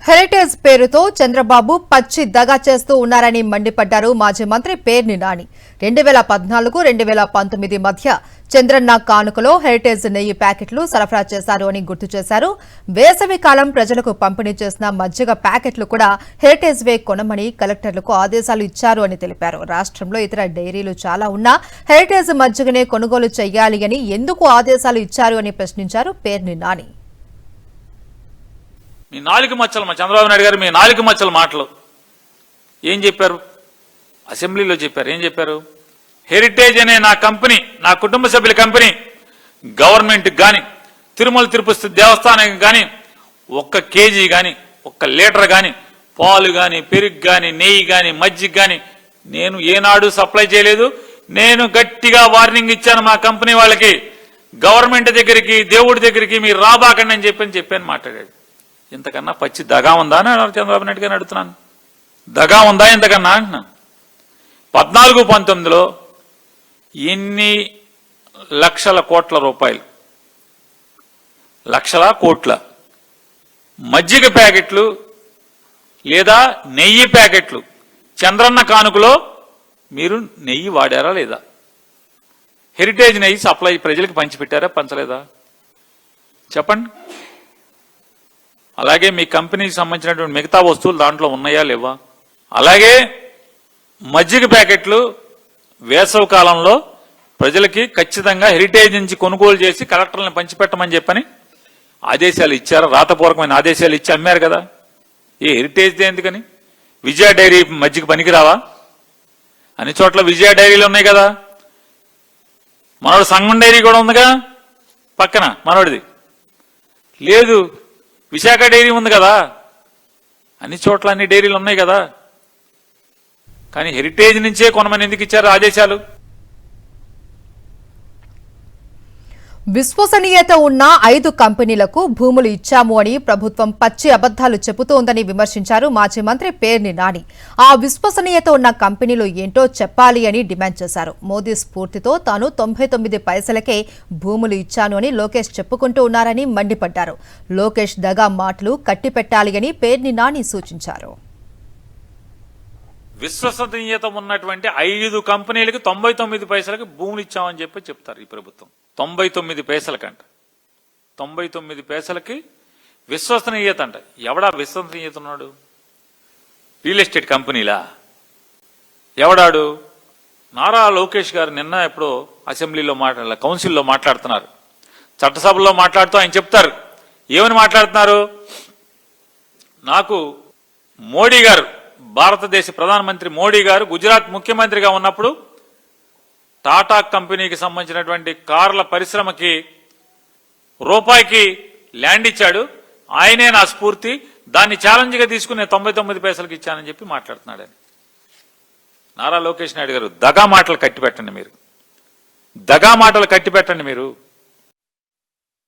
Heritage పేరుతో చంద్రబాబు పచ్చి దగా చేస్తూ ఉన్నారని మండిపడ్డారు మాజీ మంత్రి పేర్ని నాని. 2014-2019 మధ్య చంద్రన్న కానుకలో హెరిటేజ్ నెయ్యి ప్యాకెట్లు సరఫరా చేశారు అని గుర్తు చేశారు. వేసవి కాలం ప్రజలకు పంపిణీ చేసిన మజ్జిగ ప్యాకెట్లు కూడా హెరిటేజ్ వే కొనమని కలెక్టర్లకు ఆదేశాలు ఇచ్చారు అని తెలిపారు. రాష్ట్రంలో ఇతర డైరీలు చాలా ఉన్నా హెరిటేజ్ మజ్జిగనే కొనుగోలు చేయాలి అని ఎందుకు ఆదేశాలు ఇచ్చారు అని ప్రశ్నించారు పేర్ని నాని. మీ నాలుగు మచ్చలు చంద్రబాబు నాయుడు గారు మీ నాలుగు మచ్చల మాటలు ఏం చెప్పారు? అసెంబ్లీలో చెప్పారు. ఏం చెప్పారు? హెరిటేజ్ అనే నా కంపెనీ, నా కుటుంబ సభ్యుల కంపెనీ గవర్నమెంట్కి కానీ తిరుమల తిరుపతి దేవస్థానానికి కానీ ఒక్క కేజీ కానీ ఒక్క లీటర్ కానీ పాలు కానీ పెరుగు కానీ నెయ్యి కానీ మజ్జిగ కానీ నేను ఏనాడు సప్లై చేయలేదు. నేను గట్టిగా వార్నింగ్ ఇచ్చాను మా కంపెనీ వాళ్ళకి, గవర్నమెంట్ దగ్గరికి దేవుడి దగ్గరికి మీరు రాబాకండి అని చెప్పాను మాట్లాడాడు. ఇంతకన్నా పచ్చి దగా ఉందా అని చంద్రబాబు నాయుడు గారిని అడుగుతున్నాను. దగా ఉందా ఇంతకన్నా అంటున్నా. 14-19లో ఎన్ని లక్షల కోట్ల రూపాయలు, లక్షల కోట్ల మజ్జిగ ప్యాకెట్లు లేదా నెయ్యి ప్యాకెట్లు చంద్రన్న కానుకలో మీరు నెయ్యి వాడారా లేదా? హెరిటేజ్ నెయ్యి సప్లై ప్రజలకు పంచిపెట్టారా పంచలేదా? చెప్పండి. అలాగే మీ కంపెనీకి సంబంధించినటువంటి మిగతా వస్తువులు దాంట్లో ఉన్నాయా లేవా? అలాగే మజ్జిగ ప్యాకెట్లు వేసవి కాలంలో ప్రజలకి ఖచ్చితంగా హెరిటేజ్ నుంచి కొనుగోలు చేసి కలెక్టర్లను పంచిపెట్టమని చెప్పని ఆదేశాలు ఇచ్చారు. రాతపూర్వకమైన ఆదేశాలు ఇచ్చి అమ్మారు కదా. ఏ హెరిటేజ్ ఎందుకని? విజయ డైరీ మజ్జిగ పనికిరావా? అన్ని చోట్ల విజయ డైరీలు ఉన్నాయి కదా. మనోడు సంగం డైరీ కూడా ఉందిగా పక్కన మనోడిది. లేదు, విశాఖ డైరీ ఉంది కదా. అన్ని చోట్ల అన్ని డైరీలు ఉన్నాయి కదా. కానీ హెరిటేజ్ నుంచే కొనమని ఎందుకు ఇచ్చారు ఆదేశాలు? విశ్వసనీయత ఉన్న 5 కంపెనీలకు భూములు ఇచ్చాము అని ప్రభుత్వం పచ్చి అబద్దాలు చెబుతోందని విమర్శించారు మాజీ మంత్రి పేర్ని నాని. ఆ విశ్వసనీయత ఉన్న కంపెనీలు ఏంటో చెప్పాలి అని డిమాండ్ చేశారు. మోదీ స్ఫూర్తితో తాను 99 పైసలకే భూములు ఇచ్చాను అని లోకేష్ చెప్పుకుంటూ ఉన్నారని మండిపడ్డారు. లోకేష్ దగా మాటలు కట్టిపెట్టాలి అని పేర్ని నాని సూచించారు. విశ్వసనీయత ఉన్నటువంటి 5 కంపెనీలకు 99 పైసలకి భూములు ఇచ్చామని చెప్తారు ఈ ప్రభుత్వం. 99 పైసలకంట, 99 పైసలకి విశ్వసనీయత అంట. ఎవడా విశ్వసనీయత ఉన్నాడు? రియల్ ఎస్టేట్ కంపెనీలా? ఎవడాడు? నారా లోకేష్ గారు నిన్న ఎప్పుడో అసెంబ్లీలో కౌన్సిల్లో మాట్లాడుతున్నారు. చట్టసభలో మాట్లాడుతూ ఆయన చెప్తారు. ఏమని మాట్లాడుతున్నారు? నాకు మోడీ గారు, భారతదేశ ప్రధానమంత్రి మోడీ గారు గుజరాత్ ముఖ్యమంత్రిగా ఉన్నప్పుడు టాటా కంపెనీకి సంబంధించినటువంటి కార్ల పరిశ్రమకి రూపాయికి ల్యాండ్ ఇచ్చాడు. ఆయనే నా స్ఫూర్తి, దాన్ని ఛాలెంజ్గా తీసుకుని 99 పైసలకు ఇచ్చానని చెప్పి మాట్లాడుతున్నాడని. నారా లోకేష్ నాయుడు గారు, దగా మాటలు కట్టిపెట్టండి మీరు, దగా మాటలు కట్టిపెట్టండి మీరు.